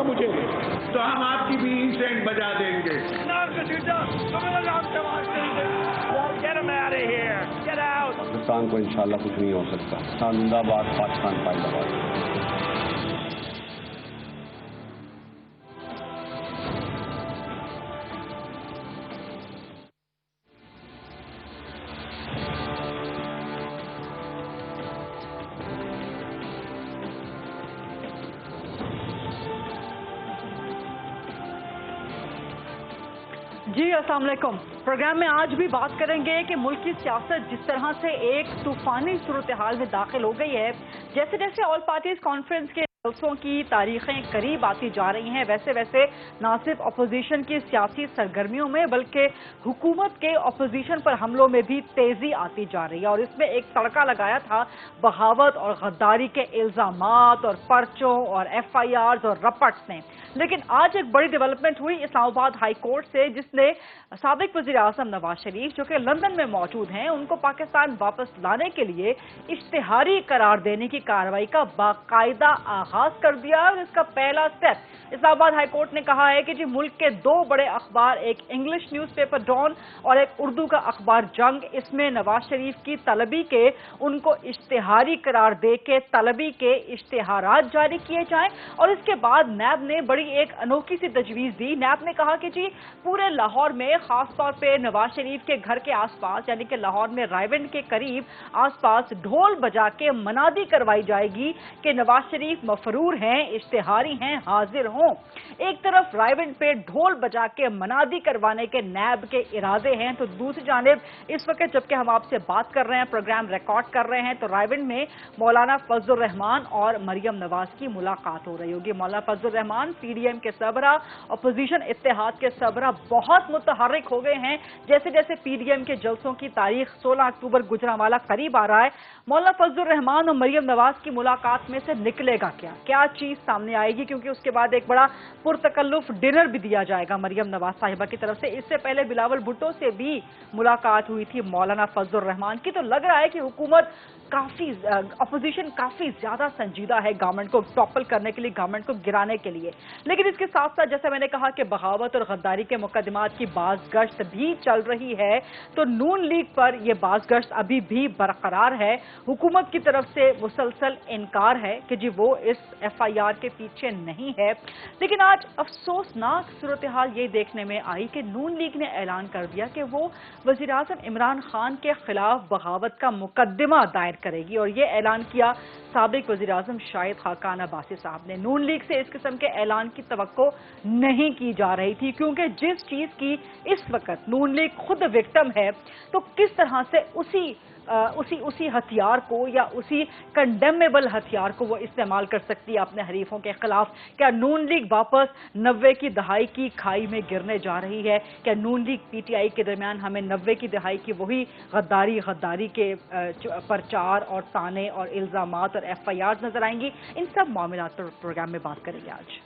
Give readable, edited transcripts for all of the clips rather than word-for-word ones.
होगा मुझे तो हम आपकी भी इंसेंट बजा देंगे। पाकिस्तान को इंशाल्लाह कुछ नहीं हो सकता। जिंदाबाद, पाकिस्तान जिंदाबाद। जी अस्सलाम वालेकुम। प्रोग्राम में आज भी बात करेंगे कि मुल्क की सियासत जिस तरह से एक तूफानी सूरत हाल में दाखिल हो गई है, जैसे जैसे ऑल पार्टीज कॉन्फ्रेंस के जलसों की तारीखें करीब आती जा रही हैं, वैसे वैसे ना सिर्फ अपोजिशन की सियासी सरगर्मियों में बल्कि हुकूमत के अपोजिशन पर हमलों में भी तेजी आती जा रही है। और इसमें एक तड़का लगाया था बगावत और गद्दारी के इल्जामात और पर्चों और FIRs और रपट्स ने। लेकिन आज एक बड़ी डेवलपमेंट हुई इस्लामाबाद हाई कोर्ट से, जिसने साबिक वज़ीर आज़म नवाज शरीफ जो कि लंदन में मौजूद हैं उनको पाकिस्तान वापस लाने के लिए इश्तिहारी करार देने की कार्रवाई का बाकायदा आगाज कर दिया। और इसका पहला स्टेप इस्लामाबाद हाई कोर्ट ने कहा है कि जी मुल्क के 2 बड़े अखबार, एक इंग्लिश न्यूज़पेपर डॉन और एक उर्दू का अखबार जंग, इसमें नवाज शरीफ की तलबी के उनको इश्तिहारी करार दे के तलबी के इश्तिहारात जारी किए जाएं। और इसके बाद नैब ने बड़ी एक अनोखी सी तजवीज़ दी। नैब ने कहा कि जी पूरे लाहौर में, खास तौर पे नवाज शरीफ के घर के आसपास यानी कि लाहौर में रायविंड के करीब आसपास ढोल बजा के मनादी करवाई जाएगी कि नवाज शरीफ मफरूर हैं, इश्तिहारी हैं, हाजिर हों। एक तरफ रायविंड पे ढोल बजा के मनादी करवाने के नैब के इरादे हैं, तो दूसरी जानिब इस वक्त जबकि हम आपसे बात कर रहे हैं, प्रोग्राम रिकॉर्ड कर रहे हैं, तो रायविंड में मौलाना फजलुर रहमान और मरियम नवाज की मुलाकात हो रही होगी। मौलाना फजलुर रहमान PDM के सरबरा, अपोजिशन इत्तेहाद के सरबरा बहुत मुतहर्रिक हो गए हैं। जैसे जैसे PDM के जलसों की तारीख 16 अक्टूबर गुजरांवाला करीब आ रहा है, मौलाना फजलुर रहमान और मरियम नवाज की मुलाकात में से निकलेगा क्या चीज सामने आएगी, क्योंकि उसके बाद एक बड़ा पुरतकल्लुफ डिनर भी दिया जाएगा मरियम नवाज साहिबा की तरफ से। इससे पहले बिलावल भुट्टो से भी मुलाकात हुई थी मौलाना फजलुर रहमान की। तो लग रहा है कि हुकूमत काफी, अपोजिशन काफी ज्यादा संजीदा है गवर्नमेंट को टॉपल करने के लिए, गवर्नमेंट को गिराने के लिए। लेकिन इसके साथ साथ जैसे मैंने कहा कि बगावत और गद्दारी के मुकदमात की बाज़गश्त भी चल रही है, तो नून लीग पर यह बाज़गश्त अभी भी बरकरार है। हुकूमत की तरफ से मुसलसल इनकार है कि जी वो इस FIR के पीछे नहीं है। लेकिन आज अफसोसनाक सूरत हाल ये देखने में आई कि नून लीग ने ऐलान कर दिया कि वो वज़ीर आज़म इमरान खान के खिलाफ बगावत का मुकदमा दायर करेगी। और ये ऐलान किया साबिक वज़ीर आज़म शाहिद खाकान अब्बासी साहब ने। नून लीग से इस किस्म के ऐलान की तवक्को नहीं की जा रही थी, क्योंकि जिस चीज की इस वक्त नून लीग खुद विक्टिम है, तो किस तरह से उसी हथियार को या उसी कंडेमेबल हथियार को वो इस्तेमाल कर सकती है अपने हरीफों के खिलाफ। क्या नून लीग वापस 90 की दहाई की खाई में गिरने जा रही है? क्या नून लीग PTI के दरमियान हमें 90 की दहाई की वही गद्दारी के प्रचार और ताने और इल्जामात और FIRs नजर आएंगी? इन सब मामलात पर प्रोग्राम में बात करेंगे आज।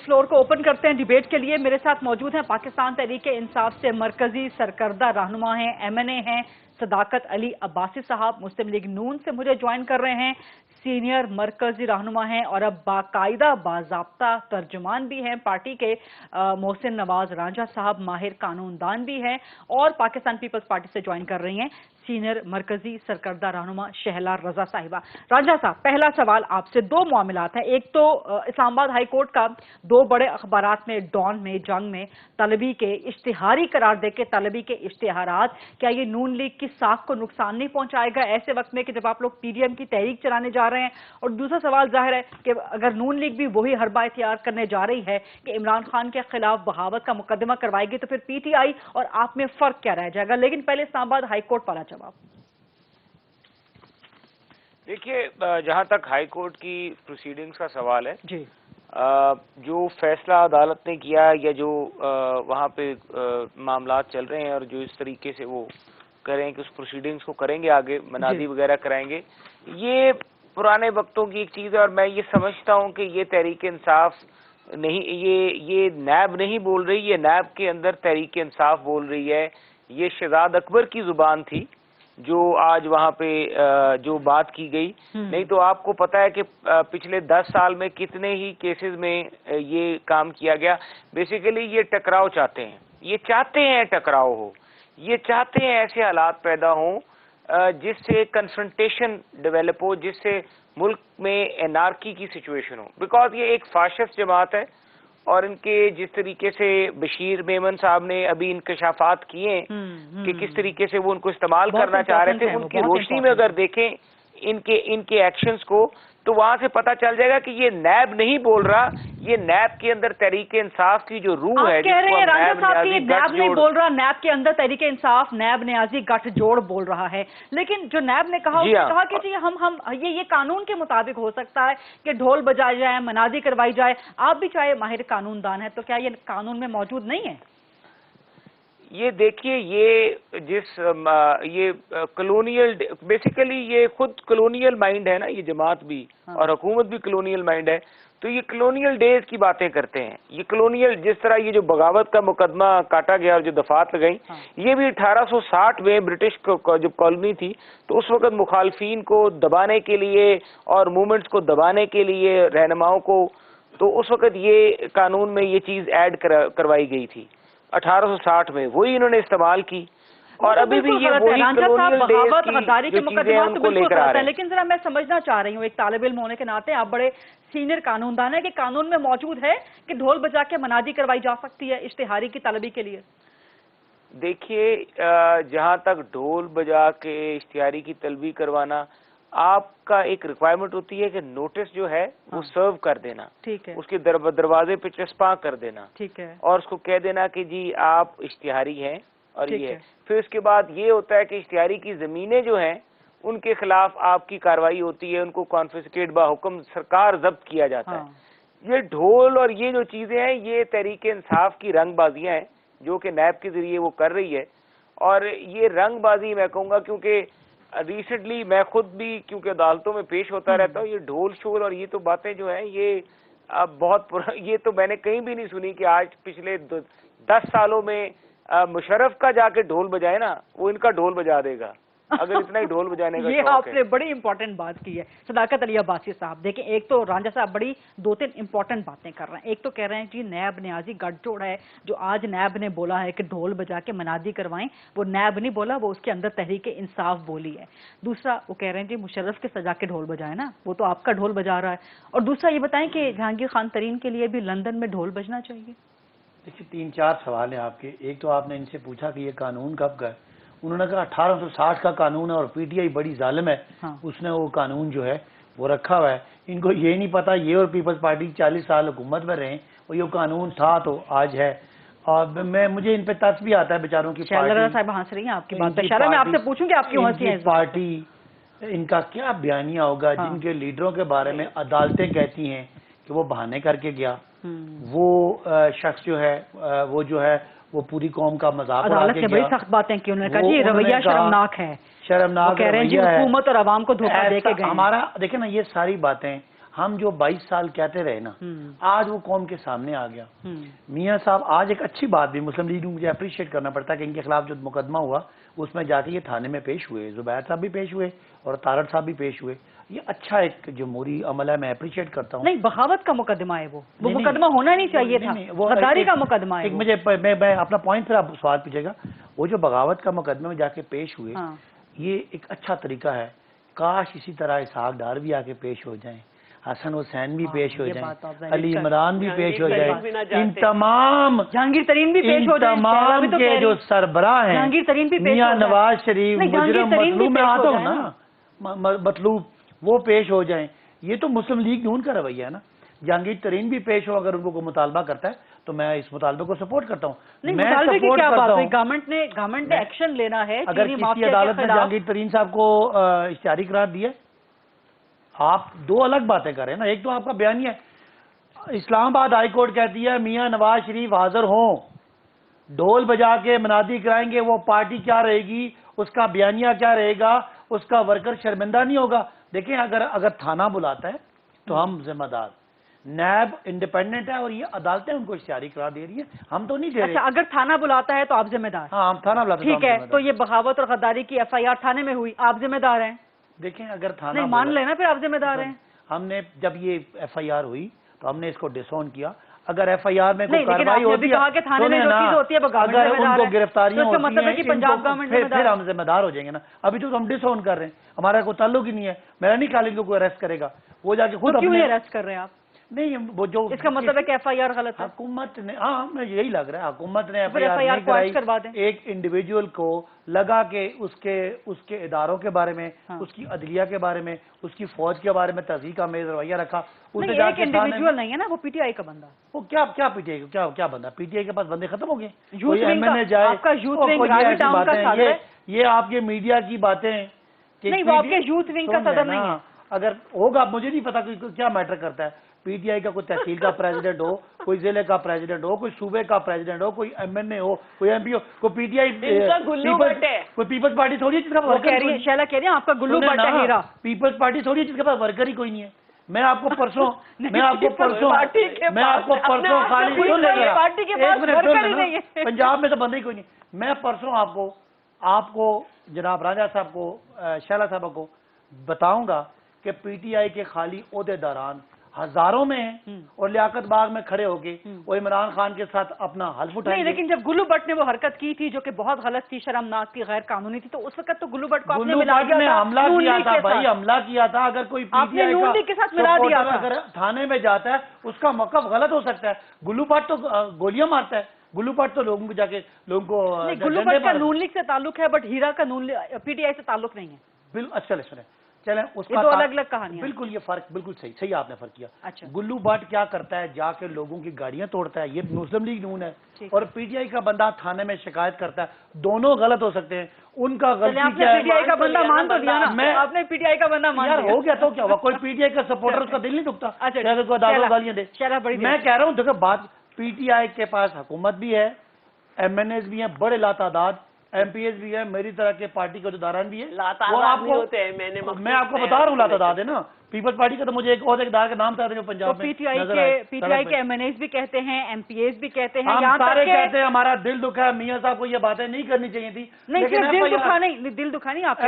फ्लोर को ओपन करते हैं डिबेट के लिए। मेरे साथ मौजूद हैं पाकिस्तान तहरीक-ए-इंसाफ से मरकजी सरकर्दा रहनुमा हैं, MNA हैं सदाकत अली अब्बासी साहब। मुस्लिम लीग नून से मुझे ज्वाइन कर रहे हैं, सीनियर मरकजी रहनुमा हैं और अब बाकायदा बाज़ाब्ता तर्जुमान भी हैं पार्टी के, मोहसिन नवाज रांझा साहब माहिर कानूनदान भी हैं और पाकिस्तान पीपल्स पार्टी से ज्वाइन कर रही हैं सीनियर मरकजी सरकर्दा रहनुमा शहला रजा साहिबा। राजा साहब, पहला सवाल आपसे, दो मामलात हैं। एक तो इस्लामाबाद हाई कोर्ट का दो बड़े अखबारात में, डॉन में, जंग में, तलबी के इश्तिहारी करार देके तलबी के इश्तिहारात, क्या ये नून लीग की साख को नुकसान नहीं पहुंचाएगा ऐसे वक्त में कि जब आप लोग पीडीएम की तहरीक चलाने जा रहे हैं? और दूसरा सवाल जाहिर है कि अगर नून लीग भी वही हरबा इख्तियार करने जा रही है कि इमरान खान के खिलाफ बगावत का मुकदमा करवाएगी, तो फिर पीटीआई और आप में फर्क क्या रह जाएगा? लेकिन पहले इस्लामाबाद हाई कोर्ट वाला जवाब। देखिए, जहां तक हाई कोर्ट की प्रोसीडिंग्स का सवाल है जी, जो फैसला अदालत ने किया या जो वहां पे मामलात चल रहे हैं और जो इस तरीके से वो करें कि उस प्रोसीडिंग्स को करेंगे आगे, मनादी वगैरह कराएंगे, ये पुराने वक्तों की एक चीज़ है। और मैं ये समझता हूँ कि ये तहरीक इंसाफ नहीं, ये नैब नहीं बोल रही, ये नैब के अंदर तहरीक इंसाफ बोल रही है। ये शहजाद अकबर की जुबान थी जो आज वहाँ पे जो बात की गई। नहीं तो आपको पता है कि पिछले 10 साल में कितने ही केसेस में ये काम किया गया। बेसिकली ये टकराव चाहते हैं, ये चाहते हैं टकराव हो, ये चाहते हैं ऐसे हालात पैदा हों जिससे कन्फ्रंटेशन डेवलप हो, जिससे मुल्क में एनार्की की सिचुएशन हो। बिकॉज ये एक फाशिस्ट जमात है और इनके जिस तरीके से बशीर मेमन साहब ने अभी इंकशाफात किए कि किस तरीके से वो उनको इस्तेमाल करना चाह रहे थे, उनकी रोशनी में अगर देखें इनके एक्शंस को, तो वहां से पता चल जाएगा कि ये नैब नहीं बोल रहा, ये नैब के अंदर तहरीक इंसाफ की जो रूह है, कह रहे हैं राजा साहब कि नैब नहीं बोल रहा, नैब के अंदर तहरीक इंसाफ नैब न्याजी गठजोड़ बोल रहा है। लेकिन जो नैब ने कहा, उसने कहा कि जी हम ये कानून के मुताबिक हो सकता है कि ढोल बजाए जाए, मनादी करवाई जाए। आप भी चाहे माहिर कानूनदान है, तो क्या ये कानून में मौजूद नहीं है? ये देखिए, ये कॉलोनियल, बेसिकली ये खुद कॉलोनियल माइंड है ना, ये जमात भी और हुकूमत भी कॉलोनियल माइंड है। तो ये कॉलोनियल डेज की बातें करते हैं। ये कॉलोनियल, जिस तरह ये जो बगावत का मुकदमा काटा गया और जो दफात लगाई, ये भी 1860 में ब्रिटिश जब कॉलोनी थी तो उस वक्त मुखालफिन को दबाने के लिए और मूवमेंट्स को दबाने के लिए, रहनुमाओं को, तो उस वक्त ये कानून में ये चीज ऐड करवाई गई थी 1860 में, वही इन्होंने इस्तेमाल की। और अभी भी ये वही कॉलोनियल डेज की जो चीजें हैं उनको लेकर आ रहे हैं। लेकिन जरा मैं समझना चाह रही हूँ, एक तालिब इल्म होने के नाते आप बड़े सीनियर कानूनदान है, कि कानून में मौजूद है कि ढोल बजा के मनादी करवाई जा सकती है इश्तिहारी की तलबी के लिए? देखिए, जहां तक ढोल बजा के इश्तिहारी की तलबी करवाना, आपका एक रिक्वायरमेंट होती है कि नोटिस जो है वो सर्व कर देना, ठीक है, उसके दरवाजे पे चस्पा कर देना, ठीक है, और उसको कह देना कि जी आप इश्तिहारी हैं और ये है। फिर उसके बाद ये होता है कि इश्तिहारी की जमीनें जो हैं उनके खिलाफ आपकी कार्रवाई होती है, उनको कॉन्फिस्केट बा हुक्म सरकार जब्त किया जाता है। ये ढोल और ये जो चीजें हैं, ये तहरीक इंसाफ की रंगबाजियां हैं जो कि नैब के जरिए वो कर रही है। और ये रंगबाजी मैं कहूँगा, क्योंकि रिसेंटली मैं खुद भी क्योंकि अदालतों में पेश होता रहता हूँ, ये ढोल शोल और ये तो बातें जो हैं ये ये तो मैंने कहीं भी नहीं सुनी कि आज पिछले 10 सालों में मुशर्रफ का जाके ढोल बजाए ना, वो इनका ढोल बजा देगा अगर इतना ही ढोल बजाने का ये आपने बड़ी इंपॉर्टेंट बात की है सदाकत अली अब्बासी साहब। देखिए, एक तो रांझा साहब बड़ी 2-3 इंपॉर्टेंट बातें कर रहे हैं। एक तो कह रहे हैं कि नैब न्याजी गठजोड़ है, जो आज नैब ने बोला है कि ढोल बजा के मनादी करवाएं, वो नैब नहीं बोला, वो उसके अंदर तहरीक इंसाफ बोली है। दूसरा वो कह रहे हैं कि मुशर्रफ के सजा के ढोल बजाए ना, वो तो आपका ढोल बजा रहा है। और दूसरा ये बताएं कि जहांगीर खान तरीन के लिए भी लंदन में ढोल बजना चाहिए? देखिए, 3-4 सवाल हैं आपके। एक तो आपने इनसे पूछा कि ये कानून कब का है, उन्होंने कहा 1860 का कानून है और पीटीआई बड़ी जालिम है, उसने वो कानून जो है वो रखा हुआ है। इनको ये नहीं पता, ये और पीपल्स पार्टी 40 साल हुकूमत में रहे और ये कानून था तो आज है। और मुझे इन पे तरस भी आता है बेचारों की पार्टी। साहब हंस रही हैं आपकी बात पे, मैं आपसे पूछूंगी आप क्यों हंसी हैं? पार्टी, इनका क्या बयानिया होगा जिनके लीडरों के बारे में अदालतें कहती हैं कि वो बहाने करके गया, वो शख्स जो है वो पूरी कौम का मजाक उड़ा के गया। बड़ी सख्त बातें की उन्होंने कहा ये रवैया शर्मनाक है, शर्मनाक कह रहे हैं जी हुकूमत और आवाम को धोखा देके गए। हमारा देखे ना, ये सारी बातें हम जो 22 साल कहते रहे ना, आज वो कौम के सामने आ गया। मियां साहब, आज एक अच्छी बात भी मुस्लिम लीग मुझे अप्रिशिएट करना पड़ता है कि इनके खिलाफ जो मुकदमा हुआ उसमें जाके ये थाने में पेश हुए, जुबैर साहब भी पेश हुए और तारड़ साहब भी पेश हुए। ये अच्छा एक जमहूरी अमल है, मैं अप्रिशिएट करता हूँ। नहीं, बगावत का मुकदमा है, वो मुकदमा होना नहीं चाहिए था, वो गद्दारी का मुकदमा है। मुझे मैं अपना पॉइंट फिर आप सवाल पूछेगा, वो जो बगावत का मुकदमे में जाके पेश हुए, یہ ایک اچھا طریقہ ہے. کاش اسی طرح اسحاق ڈار بھی آ کے پیش ہو جائیں, حسن حسین بھی پیش ہو جائیں, علی عمران بھی پیش ہو جائیں, ان تمام جہانگیر ترین بھی پیش ہو جائیں, تمام کے جو سربراہ ہیں, جہانگیر ترین بھی پیش میاں ہو جائیں, نواز شریف, مجرم مطلوب, میں آتا ہوں نا مطلوب, وہ پیش ہو جائیں. یہ تو مسلم لیگ نون کا رویہ ہے نا. جہانگیر ترین بھی پیش ہو, اگر ان کو کوئی مطالبہ کرتا ہے تو میں اس مطالبے کو سپورٹ کرتا ہوں. میں سپورٹ کرتا ہوں. گورنمنٹ نے ایکشن لینا ہے. اگر کسی عدالت نے جہانگیر ترین صاحب کو اشتہاری قرار دیا, آپ دو الگ باتیں کر رہے ہیں نا. ایک تو آپ کا بیانیہ ہے, اسلام آباد ہائی کورٹ کہتی ہے میاں نواز شریف حاضر ہوں, ڈھول بجا کے منادی کرائیں گے, وہ پارٹی کیا رہے گی, اس کا بیانیہ کیا رہے گا, اس کا ورکر شرمندہ نہیں ہوگا. دیکھیں اگر تھانہ بلاتا ہے تو ہم ذمہ دار, نیب انڈیپینڈنٹ ہے اور یہ عدالتیں ان کو اشتہاری قرار دے رہی ہیں, ہم تو نہیں دے رہے. اچھا, اگر تھانہ بلاتا ہے تو آپ ذمہ دار؟ ہاں, ہم تھانہ بلاتے ہیں. ٹھیک ہے, تو یہ بغاوت اور غداری کی ایف آئی آر تھانے میں ہوئی, آپ ذمہ دار ہیں؟ دیکھیں اگر تھانہ نہیں مان لینا, پھر آپ ذمہ دار ہیں. ہم نے جب یہ ایف آئی آر ہوئی تو ہم نے اس کو ڈسون کیا. اگر ایف آئی آر میں کوئی کارروائی ہوتی ہے, اگر ان کو گرفتاریاں ہوتی ہیں, پھر ہم ذمہ دار ہو جائیں گے نا. ابھی تو ہم ڈس آن کر رہے ہیں, ہمارا کوئی تعلق ہی نہیں ہے. میرا نہیں خیال ان کو کوئی اریسٹ کرے گا, وہ جا کے خود کیوں اریسٹ کر رہے ہیں آپ؟ نہیں, وہ جو اس کا مطلب ہے کہ ایف آئی آر غلط ہے. حکومت نے, ہاں ہمیں یہی لگ رہا ہے, حکومت نے ایف آئی آر کروا دیں. ایک انڈیویجول کو لگا کے اس کے اداروں کے بارے میں, اس کی عدلیہ کے بارے میں, اس کی فوج کے بارے میں تہذیب کا میز رویہ رکھا. ایک انڈیویجول نہیں ہے نا, وہ پی ٹی آئی کا بندہ. وہ کیا پی ٹی آئی کا کیا بندہ؟ پی ٹی آئی کے پاس بندے ختم ہو گئے. یہ آپ کے میڈیا کی باتیں ہیں. نہیں, وہ آپ کے یوتھ ونگ کا صدر نہیں ہے. اگر ہوگا, مجھے نہیں پتا کیا میٹر کرتا ہے. پی ٹی آئی کا کوئی تحصیل کا پریزیڈنٹ ہو, کوئی ضلع کا پریزیڈنٹ ہو, کوئی صوبے کا پریزیڈنٹ ہو, کوئی ایم این اے ہو, کوئی ایم پی ہو, کوئی پی ٹی آئی کوئی پیپلز پارٹی تھوڑی ہے جس کا شیلا کہہ رہی ہیں آپ کا گلو بٹ ہے ہیرا. پیپلز پارٹی تھوڑی ہے جس کے پاس ورکر ہی کوئی نہیں ہے. میں آپ کو پرسوں خالی پنجاب میں تو بندہ ہی کوئی نہیں. میں پرسوں آپ کو جناب راجہ صاحب کو, شیلا صاحب کو بتاؤں گا کہ پی ٹی آئی کے خالی عہدے داران ہزاروں میں ہیں, اور لیاقت باغ میں کھڑے ہو کے وہ عمران خان کے ساتھ اپنا حلف اٹھائیں گے. لیکن جب گلو بٹ نے وہ حرکت کی تھی جو کہ بہت غلط تھی, شرمناک تھی, غیر قانونی تھی, تو اس وقت تو گلو بٹ کو آپ نے ملا دیا تھا. حملہ کیا تھا بھائی, حملہ کیا تھا. اگر کوئی پی ٹی آئی کے ساتھ ملا دیا تھا, اگر تھانے میں جاتا ہے اس کا موقف غلط ہو سکتا ہے. گلو بٹ تو گولیاں مارتا ہے, گلو بٹ تو لوگوں کو جا کے لوگوں کو. گلو بٹ کا نون لیگ سے تعلق ہے, بٹ ہیرا کا پی ٹی آئی سے تعلق نہیں ہے. بالکل. اچھا سنیں, چلیں اس کا دو الگ الگ کہانیاں. بالکل, یہ فرق بالکل صحیح آپ نے فرق کیا. اچھا, گلو بٹ کیا کرتا ہے, جا کے لوگوں کی گاڑیاں توڑتا ہے, یہ مسلم لیگ نون ہے. اور پی ٹی آئی کا بندہ تھانے میں شکایت کرتا ہے. دونوں غلط ہو سکتے ہیں. ان کا غلطی کیا ہے, پی ٹی آئی کا بندہ مان تو دیا نا, آپ نے پی ٹی آئی کا بندہ مان لیا. ہو گیا تو کیا ہوا, کوئی پی ٹی آئی کا سپورٹر اس کا دل نہیں دکھتا گالیاں دے. میں کہہ رہا ہوں دیکھو بات, پی ٹی آئی کے پاس حکومت بھی ہے, ایم این ایز بھی ہیں بڑے لاتعداد, ایم پی ایس بھی ہے, میری طرح کے پارٹی کے داران بھی ہے. وہ آپ کو میں آپ کو بتا رہا ہوں لاتعداد ہے نا. پیپلز پارٹی کا تو مجھے ایک عہدے دار کا نام بتا جو پنجاب میں. پی ٹی آئی کے ایم این ایز بھی کہتے ہیں, ایم پی ایس بھی کہتے ہیں, ہم سارے کہتے ہیں ہمارا دل دکھا ہے. میاں صاحب کو یہ باتیں نہیں کرنی چاہیے تھی. نہیں, صرف دل دکھا نہیں, دل دکھا نہیں, آپ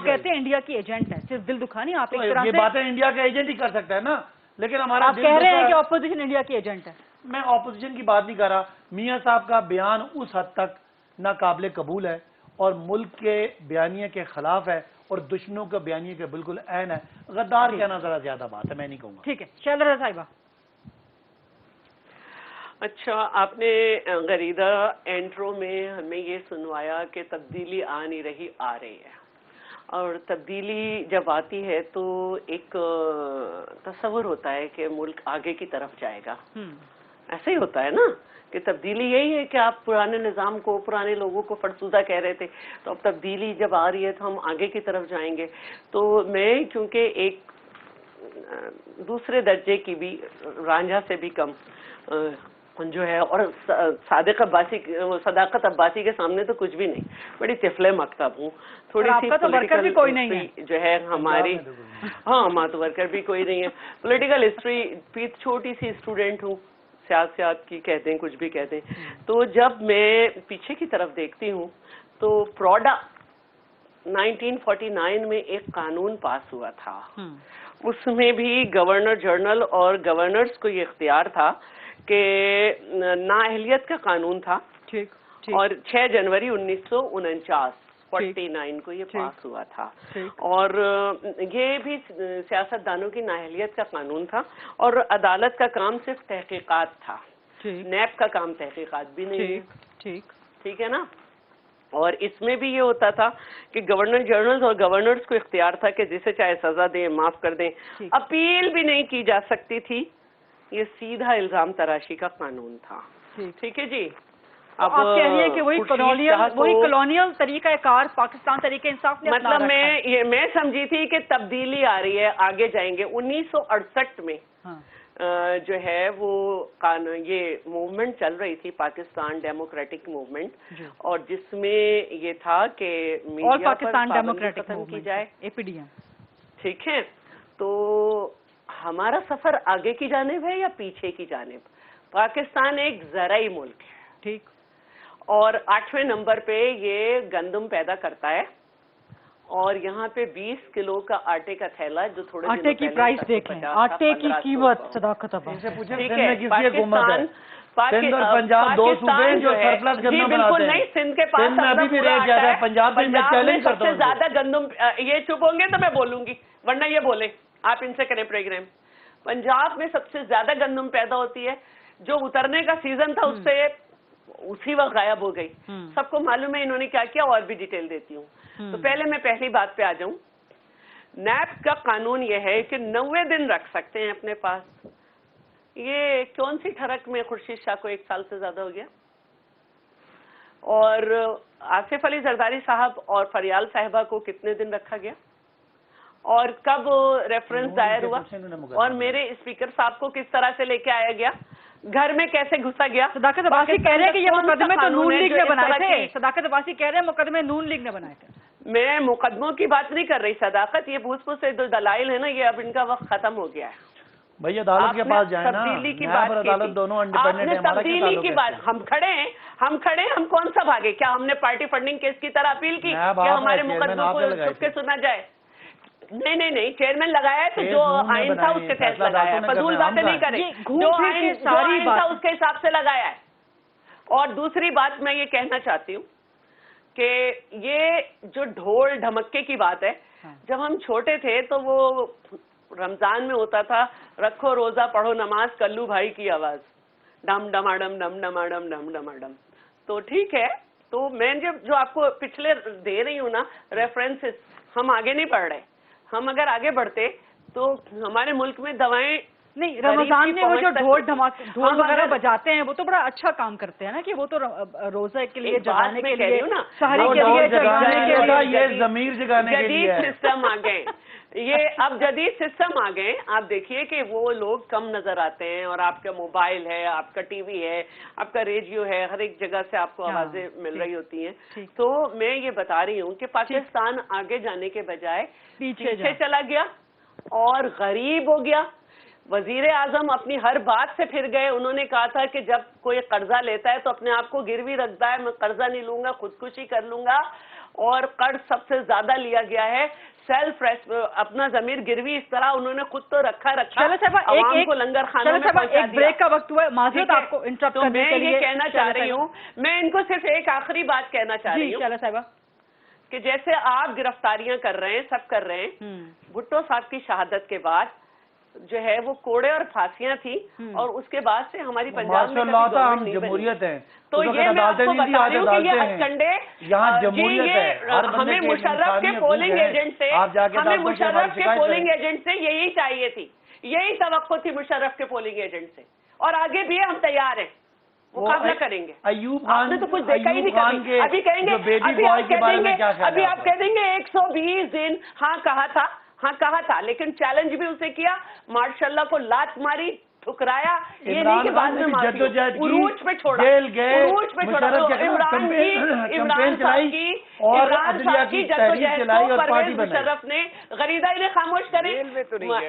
کہتے ہیں انڈیا کی ایجنٹ ہے. صرف دل دکھا نہیں, آپ یہ باتیں انڈیا کا ایجنٹ ہی کر سکتا ہے نا. لیکن ہمارا آپ کہہ رہے ہیں کہ اپوزیشن انڈیا کی ایجنٹ ہے. میں اپوزیشن کی بات نہیں کر رہا. میاں صاحب کا بیان اس حد تک ناقابل قبول ہے اور ملک کے بیانیے کے خلاف ہے, اور دشمنوں کے بیانیے کے بالکل عین ہے. غدار کہنا ذرا زیادہ بات ہے, میں نہیں کہوں گا. ٹھیک ہے, شیلا صاحبہ. اچھا, آپ نے غریدہ انٹرو میں ہمیں یہ سنوایا کہ تبدیلی آ نہیں رہی, آ رہی ہے. اور تبدیلی جب آتی ہے تو ایک تصور ہوتا ہے کہ ملک آگے کی طرف جائے گا. ایسے ہی ہوتا ہے نا کہ تبدیلی یہی ہے کہ آپ پرانے نظام کو, پرانے لوگوں کو فرسودہ کہہ رہے تھے, تو اب تبدیلی جب آ رہی ہے تو ہم آگے کی طرف جائیں گے. تو میں چونکہ ایک دوسرے درجے کی بھی, رانجھا سے بھی کم جو ہے, اور صداقت عباسی کے سامنے تو کچھ بھی نہیں, بڑی طفلے مکتب ہوں, تھوڑی سی ورکر بھی کوئی نہیں ہے جو ہے ہماری. ہاں, ماں تو ورکر بھی کوئی نہیں ہے. پولیٹیکل ہسٹری چھوٹی سی اسٹوڈنٹ ہوں, سیاست کی کہتے ہیں, کچھ بھی کہتے ہیں. تو جب میں پیچھے کی طرف دیکھتی ہوں تو پروڈا 1949 میں ایک قانون پاس ہوا تھا. اس میں بھی گورنر جنرل اور گورنرز کو یہ اختیار تھا کہ نااہلیت کا قانون تھا. اور 6 جنوری 1949 49 को ये पास हुआ था। और ये भी सियासतदानों की नाअहलियत का कानून था और अदालत का काम सिर्फ तहकीकात था, नैब का काम तहकीकात भी नहीं है। ठीक है ना। और इसमें भी ये होता था कि गवर्नर जनरल और गवर्नर्स को इख्तियार था कि जिसे चाहे सजा दें, माफ कर दें, अपील भी नहीं की जा सकती थी। ये सीधा इल्जाम तराशी का कानून था। ठीक है जी। अब आप कह रही है कि वही कॉलोनियल तरीका कार पाकिस्तान तरीके इंसाफ ने मतलब मैं समझी थी कि तब्दीली आ रही है, आगे जाएंगे। 1968 में जो है वो ये मूवमेंट चल रही थी, पाकिस्तान डेमोक्रेटिक मूवमेंट, और जिसमें ये था कि मीडिया पाकिस्तान डेमोक्रेटिक खत्म की जाए, APDM। ठीक है। तो हमारा सफर आगे की जानिब है या पीछे की जानिब? पाकिस्तान एक ज़राई मुल्क है, ठीक, और 8वें नंबर पे ये गंदम पैदा करता है, और यहाँ पे 20 किलो का आटे का थैला, जो थोड़े आटे की प्राइस देखें, आटे की कीमत सदाकत ठीक है। सिंध और पंजाब दो सूबे जो सरप्लस गंदम बनाते हैं। नहीं, सिंध के पास में अभी भी रेट ज्यादा है, पंजाब में चैलेंज करता हूं। सबसे ज्यादा गंदम, ये चुप होंगे तो मैं बोलूंगी, वरना ये बोले, आप इनसे करें प्रोग्राम। पंजाब में सबसे ज्यादा गंदम पैदा होती है, जो उतरने का सीजन था उससे उसी वक्त गायब हो गई। सबको मालूम है इन्होंने क्या किया, और भी डिटेल देती हूँ। तो पहले मैं पहली बात पे आ जाऊं। नैब का कानून यह है कि 90 दिन रख सकते हैं अपने पास। ये कौन सी ठरक में खुर्शीद शाह को 1 साल से ज्यादा हो गया, और आसिफ अली जरदारी साहब और फरियाल साहिबा को कितने दिन रखा गया, और कब रेफरेंस दायर हुआ, और मेरे स्पीकर साहब को किस तरह से लेके आया गया, घर में कैसे घुसा गया। सदाकत अब्बासी कह रहे हैं कि ये मुकदमे तो नून लीग ने बनाए थे। सदाकत अब्बासी कह रहे हैं मुकदमे नून लीग ने बनाए थे। मैं मुकदमों की बात नहीं कर रही सदाकत, ये भूस से जो दलाइल है ना, ये अब इनका वक्त खत्म हो गया है। भैया अदालत के पास जाए ना, तब्दीली की बात अदालत दोनों इंडिपेंडेंट है। तब्दीली की बात, हम खड़े हैं, हम कौन सा भागे? क्या हमने पार्टी फंडिंग केस की तरह अपील की कि हमारे मुकदमों को छुप के सुना जाए? नहीं, चेयरमैन लगाया है तो जो आइन था उसके तहत लगाया है, फजूल बातें नहीं करें, जो आइन था उसके हिसाब से लगाया है। और दूसरी बात मैं ये कहना चाहती हूँ कि ये जो ढोल ढमक्के की बात है, जब हम छोटे थे तो वो रमजान में होता था, रखो रोजा पढ़ो नमाज, कल्लू भाई की आवाज, डम डमाडम डम डमाडम डम डमाडम। तो ठीक है, तो मैं जो आपको पिछले दे रही हूँ ना रेफरेंसेस, हम आगे नहीं बढ़ रहे। हम अगर आगे बढ़ते तो हमारे मुल्क में दवाएं नहीं, रमजान में वो जो ढोल वगैरह बजाते हैं वो तो बड़ा अच्छा काम करते हैं ना, कि वो तो रोजे के लिए जगाने के लिए, सहरी के लिए जगाने के लिए, ये ज़मीर जगाने के लिए जदीद सिस्टम आ गए। ये अब जदीद सिस्टम आ गए। आप देखिए कि वो लोग कम नजर आते हैं, और आपका मोबाइल है, आपका टीवी है, आपका रेडियो है, हर एक जगह से आपको आवाजें मिल रही होती हैं। तो मैं ये बता रही हूँ कि पाकिस्तान आगे जाने के बजाय पीछे चला गया और गरीब हो गया। वजीर आजम अपनी हर बात से फिर गए। उन्होंने कहा था कि जब कोई कर्जा लेता है तो अपने आप को गिरवी रखता है, मैं कर्जा नहीं लूंगा, खुदकुशी कर लूंगा, और कर्ज सबसे ज्यादा लिया गया है। सेल्फ अपना जमीर गिरवी इस तरह उन्होंने खुद तो रखा आवाम को लंगर खानों में पहुंचा दिया। ब्रेक का वक्त हुआ, माजरत आपको इंटरप्ट करने के लिए। मैं ये कहना चाह रही हूँ, मैं इनको सिर्फ एक आखिरी बात कहना चाह रही हूँ कि जैसे आप गिरफ्तारियां कर रहे हैं, सब कर रहे हैं, भुट्टो साहब की शहादत के बाद जो है वो कोड़े और फांसियां थी, और उसके बाद से हमारी पंजाब में जमहूरियत है। तो ये मैं आपको बता रही हूँ कि ये हथकंडे, यहाँ जमहूरियत है। हमें मुशर्रफ के पोलिंग एजेंट से, यही चाहिए थी, यही तवक्को थी मुशर्रफ के पोलिंग एजेंट से, और आगे भी हम तैयार हैं, मुकाबला करेंगे। अयूब खान ने तो कुछ देखा ही नहीं कभी। अभी कहेंगे, अभी आप कह देंगे 120 दिन, हाँ कहा था, लेकिन चैलेंज भी उसे किया, मार्शल्लाह को लात मारी, ठुकराया, ये नहीं कि बाद में उरूज पे छोड़ा, इमरान साहब की जद्दोजहद को परवेज मुशर्रफ ने, गरीदाई ने खामोश करे।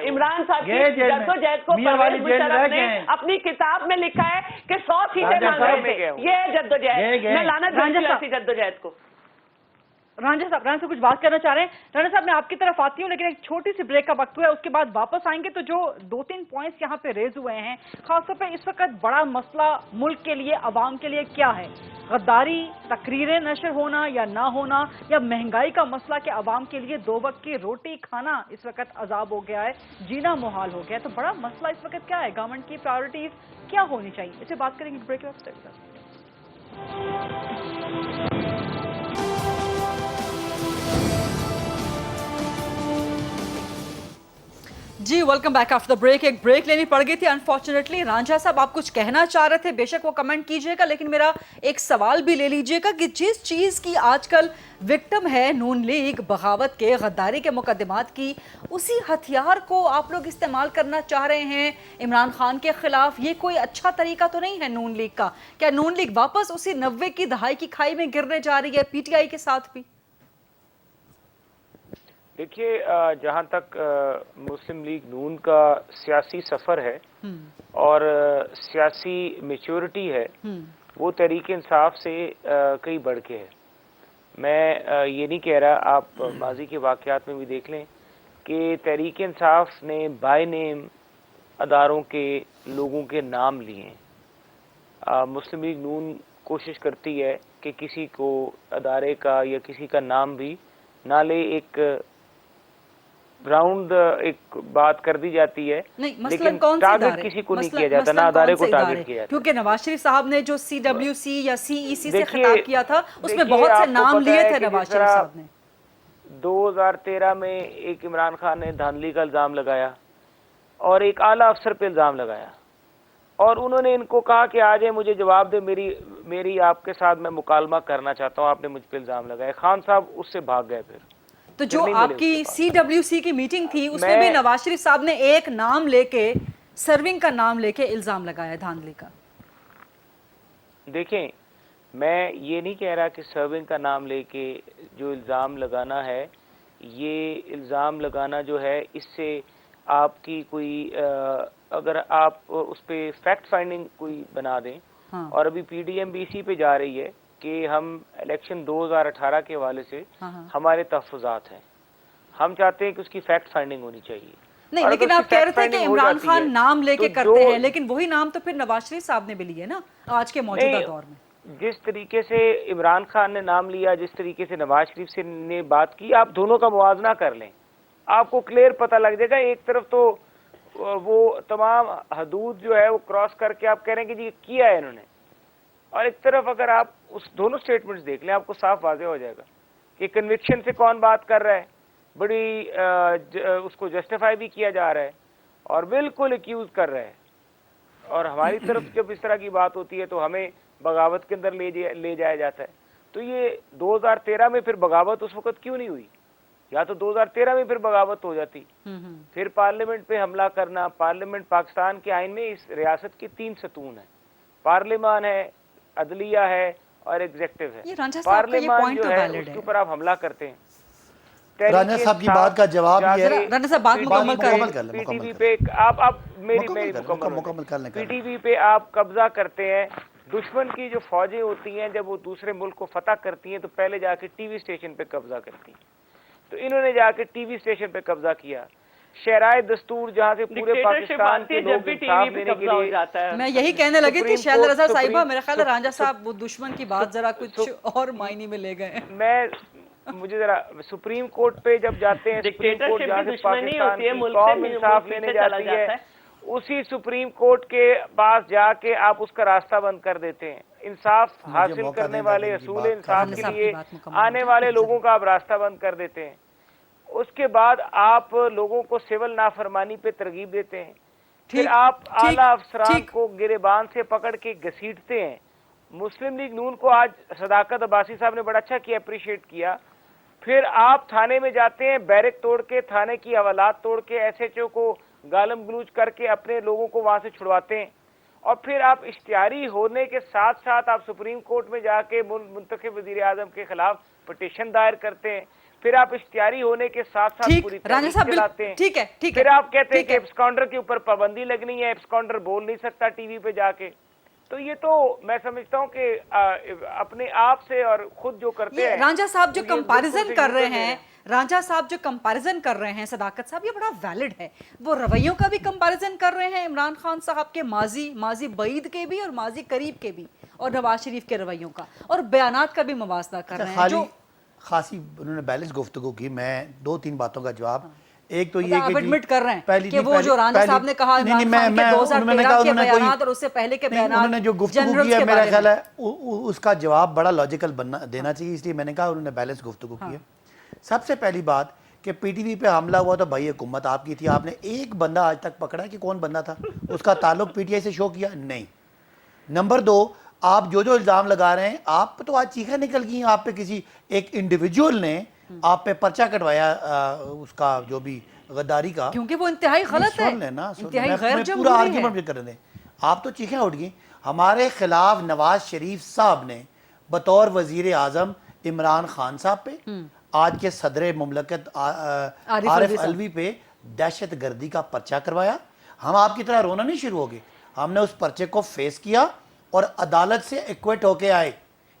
इमरान साहब की जद्दोजहद को परवेज मुशर्रफ ने अपनी किताब में लिखा है कि 100 सीटें मांग रहे थे। ये है जद्दोजहद। मैं लानत भेजती हूं ऐसी जद्दोजहद को। रांझा साहब कुछ बात करना चाह रहे हैं? रांझा साहब मैं आपकी तरफ आती हूँ, लेकिन एक छोटी सी ब्रेक का वक्त हुआ है, उसके बाद वापस आएंगे। तो जो 2-3 पॉइंट्स यहाँ पे रेज हुए हैं, खासतौर पे इस वक्त बड़ा मसला मुल्क के लिए, अवाम के लिए क्या है? غداری, تقریریں نشر ہونا یا نہ ہونا, یا مہنگائی کا مسئلہ کہ عوام کے لیے 2 وقت کی روٹی کھانا اس وقت عذاب ہو گیا ہے, جینا محال ہو گیا ہے. تو بڑا مسئلہ اس وقت کیا ہے؟ گورنمنٹ کی پرائیورٹیز کیا ہونی چاہیے؟ اس سے بات کریں گے بریک کے بعد. جی welcome back after the break. ایک بریک لینی پڑ گئی تھی انفارچونیٹلی. رانجھا صاحب آپ کچھ کہنا چاہ رہے تھے, بے شک وہ کمنٹ کیجئے گا, لیکن میرا ایک سوال بھی لے لیجئے گا کہ جس چیز کی آج کل وکٹم ہے نون لیگ, بغاوت کے, غداری کے مقدمات کی, اسی ہتھیار کو آپ لوگ استعمال کرنا چاہ رہے ہیں عمران خان کے خلاف. یہ کوئی اچھا طریقہ تو نہیں ہے نون لیگ کا؟ کیا نون لیگ واپس اسی 90 کی دہائی کی کھائی میں گرنے جا رہی ہے پی ٹی آئی کے ساتھ بھی؟ دیکھیے, جہاں تک مسلم لیگ نون کا سیاسی سفر ہے اور سیاسی میچورٹی ہے, وہ تحریک انصاف سے کئی بڑھ کے ہے. میں یہ نہیں کہہ رہا, آپ ماضی کے واقعات میں بھی دیکھ لیں کہ تحریک انصاف نے بائی نیم اداروں کے لوگوں کے نام لیے. مسلم لیگ نون کوشش کرتی ہے کہ کسی کو ادارے کا یا کسی کا نام بھی نہ لے. ایک راؤنڈ ایک بات کر دی جاتی ہے, لیکن ٹارگٹ کسی کو نہیں کیا جاتا, نہ ادارے کو ٹارگٹ کیا جاتا. کیونکہ نواز شریف صاحب نے جو سی ڈبلیو سی یا سی ای سی سے خطاب کیا تھا, اس میں بہت سے نام لیے تھے نواز شریف صاحب نے. 2013 میں ایک عمران خان نے دھاندلی کا الزام لگایا اور ایک اعلیٰ افسر پہ الزام لگایا, اور انہوں نے ان کو کہا کہ آ جائیں مجھے جواب دے, میری آپ کے ساتھ میں مکالمہ کرنا چاہتا ہوں, آپ نے مجھ پہ الزام لگایا. خان صاحب اس سے بھاگ گئے. پھر تو جو آپ کی سی ڈبلیو سی کی میٹنگ تھی, اس میں بھی نواز شریف صاحب نے ایک نام لے کے, سرونگ کا نام لے کے الزام لگایا دھاندلی کا. دیکھیں, میں یہ نہیں کہہ رہا کہ سرونگ کا نام لے کے جو الزام لگانا ہے, یہ الزام لگانا جو ہے اس سے آپ کی کوئی اگر آپ اس پہ فیکٹ فائنڈنگ کوئی بنا دیں, اور ابھی پی ڈی ایم بھی اسی پہ جا رہی ہے کہ ہم الیکشن 2018 کے حوالے سے ہمارے تحفظات ہیں, ہم چاہتے ہیں کہ اس کی فیکٹ فائنڈنگ ہونی چاہیے. نہیں, لیکن آپ کہہ رہے تھے کہ عمران خان نام لے کے کرتے ہیں, لیکن وہی نام تو پھر نواز شریف صاحب نے بھی لیے نا آج کے موجودہ دور میں. جس طریقے سے عمران خان نے نام لیا, جس طریقے سے نواز شریف سے نے بات کی, آپ دونوں کا موازنہ کر لیں, آپ کو کلیئر پتہ لگ جائے گا. ایک طرف تو وہ تمام حدود جو ہے وہ کراس کر کے آپ کہہ رہے ہیں کہ جی کیا ہے انہوں نے, اور ایک طرف اگر آپ اس دونوں سٹیٹمنٹس دیکھ لیں, آپ کو صاف واضح ہو جائے گا کہ کنوکشن سے کون بات کر رہا ہے, بڑی اس کو جسٹیفائی بھی کیا جا رہا ہے اور بالکل ایکیوز کر رہا ہے. اور ہماری طرف جب اس طرح کی بات ہوتی ہے تو ہمیں بغاوت کے اندر لے جایا جاتا ہے. تو یہ 2013 میں پھر بغاوت اس وقت کیوں نہیں ہوئی؟ یا تو 2013 میں پھر بغاوت ہو جاتی. پھر پارلیمنٹ پہ حملہ کرنا. پارلیمنٹ پاکستان کے آئین میں اس ریاست کی 3 ستون ہیں, پارلیمان ہے, عدلیہ ہے اور ایگزیکٹو ہے. پارلیمان جو ہے اس کے اوپر آپ حملہ کرتے ہیں. رانا صاحب کی بات کا جواب یہ ہے, رانا صاحب بات مکمل کر لیں. پی ٹی وی پہ آپ میری مکمل کر لیں. پی ٹی وی پہ آپ قبضہ کرتے ہیں. دشمن کی جو فوجیں ہوتی ہیں جب وہ دوسرے ملک کو فتح کرتی ہیں تو پہلے جا کے ٹی وی اسٹیشن پہ قبضہ کرتی ہیں. تو انہوں نے جا کے ٹی وی اسٹیشن پہ قبضہ کیا. شہرائے دستور جہاں سے پورے پاکستان کے لوگ انصاف لینے کے لیے, میں یہی کہنے لگی تھی شہد رضا صاحبہ, میرا خیال ہے رانجھا صاحب وہ دشمن کی بات ذرا کچھ اور معنی میں لے گئے. مجھے ذرا سپریم کورٹ پہ جب جاتے ہیں, سپریم کورٹ جہاں سے پاکستان کی قوم انصاف لینے جاتی ہے, اسی سپریم کورٹ کے پاس جا کے آپ اس کا راستہ بند کر دیتے ہیں. انصاف حاصل کرنے والے, اصول انصاف کے لیے آنے والے لوگوں کا آپ راستہ بند کر دیتے ہیں. اس کے بعد آپ لوگوں کو سول نافرمانی پہ ترغیب دیتے ہیں. پھر آپ اعلیٰ افسران کو گریبان سے پکڑ کے گھسیٹتے ہیں. مسلم لیگ نون کو آج صداقت عباسی صاحب نے بڑا اچھا کیا, اپریشیٹ کیا. پھر آپ تھانے میں جاتے ہیں, بیرک توڑ کے, تھانے کی حوالات توڑ کے, ایس ایچ او کو گالم گلوچ کر کے اپنے لوگوں کو وہاں سے چھڑواتے ہیں. اور پھر آپ اشتہاری ہونے کے ساتھ ساتھ آپ سپریم کورٹ میں جا کے منتخب وزیر اعظم کے خلاف پٹیشن دائر کرتے ہیں. پھر آپ اشتہاری ہونے کے ساتھ ساتھ پوری تحریک چلاتے ہیں. پھر آپ کہتے ہیں کہ ایبسکانڈر کے اوپر پابندی لگنی ہے, ایبسکانڈر بول نہیں سکتا ٹی وی پہ جا کے. تو یہ تو میں سمجھتا ہوں کہ اپنے آپ سے اور خود جو کرتے ہیں, رانجھا صاحب جو کمپیریزن کر رہے ہیں, رانجھا صاحب جو کمپیریزن کر رہے ہیں صداقت صاحب, یہ بڑا ویلڈ ہے. وہ رویوں کا بھی کمپیریزن کر رہے ہیں عمران خان صاحب کے, ماضی بعید کے بھی اور ماضی قریب کے بھی, اور نواز شریف کے رویوں کا اور بیانات کا بھی موازنہ کر رہے ہیں جو خاصی انہوں نے بیلنس گفتگو کی. میں 2-3 باتوں کا جواب, ایک تو یہ آپ کہ ایڈمٹ کر رہے ہیں کہ وہ جو رانجھا صاحب نے کہا عمران خان کے 2013 کے بیانات اور اس سے پہلے کے بیانات انہوں نے جو گفتگو کی ہے میرا خیال ہے اس کا جواب بڑا لاجیکل دینا چاہیے, اس لیے میں نے کہا انہوں نے بیلنس گفتگو کی ہے. سب سے پہلی بات کہ پی ٹی وی پہ حملہ ہوا تو بھائی حکومت آپ کی تھی, آپ نے ایک بندہ آج تک پکڑا ہے کہ کون بندہ تھا, اس کا تعلق پی ٹی آئی سے شو کیا نہیں. نمبر 2, آپ جو الزام لگا رہے ہیں, آپ پہ تو آج چیخیں نکل گئی ہیں, آپ پہ کسی ایک انڈیویجول نے آپ پہ پرچہ کٹوایا اس کا جو بھی غداری کا, کیونکہ وہ انتہائی غلط ہے, انتہائی غیر جمہوری ہے. آپ تو چیخیں اٹھ گئی. ہمارے خلاف نواز شریف صاحب نے بطور وزیر اعظم عمران خان صاحب پہ, آج کے صدر مملکت عارف علوی پہ دہشت گردی کا پرچہ کروایا. ہم آپ کی طرح رونا نہیں شروع ہو گئے, ہم نے اس پرچے کو فیس کیا اور عدالت سے ایکویٹ ہو کے آئے.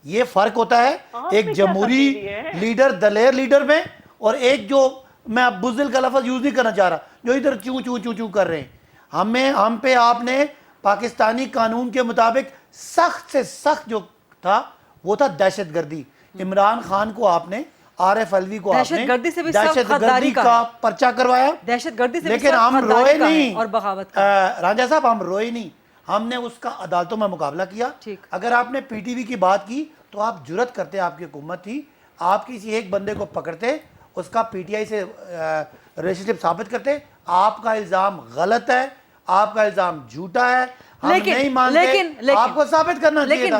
یہ فرق ہوتا ہے ایک جمہوری لیڈر, دلیر لیڈر میں, اور ایک جو, میں اب بزدل کا لفظ یوز نہیں کرنا چاہ رہا, جو ادھر چوں چوں چوں چوں کر رہے ہیں. ہم پہ آپ نے پاکستانی قانون کے مطابق سخت سے سخت جو تھا وہ تھا دہشت گردی. عمران خان کو آپ نے, عارف علوی کو آپ نے دہشت گردی کا پرچہ کروایا, لیکن ہم روئے نہیں. اور بغاوت رانجھا صاحب ہم روئے نہیں, ہم نے اس کا عدالتوں میں مقابلہ کیا. اگر آپ نے پی ٹی وی کی بات کی تو آپ جرت کرتے, آپ کی حکومت تھی, آپ کسی ایک بندے کو پکڑتے, اس کا پی ٹی آئی سے ریلیشن شپ ثابت کرتے. آپ کا الزام غلط ہے, آپ کا الزام جھوٹا ہے, ہم نہیں مانتے, آپ کو ثابت کرنا چاہیے تھا.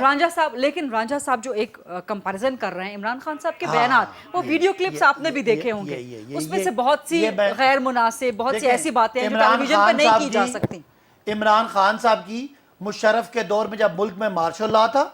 لیکن رانجھا صاحب جو ایک کمپیریزن کر رہے ہیں عمران خان صاحب کے بیانات, وہ ویڈیو کلپس آپ نے بھی دیکھے ہوں گے, اس میں سے بہت سی غیر مناسب, بہت سی ایسی باتیں ہیں جو ٹیلی ویژن پہ نہیں کی جا سکتی. عمران خان صاحب کی مشرف کے دور میں جب ملک میں مارشل لا تھا,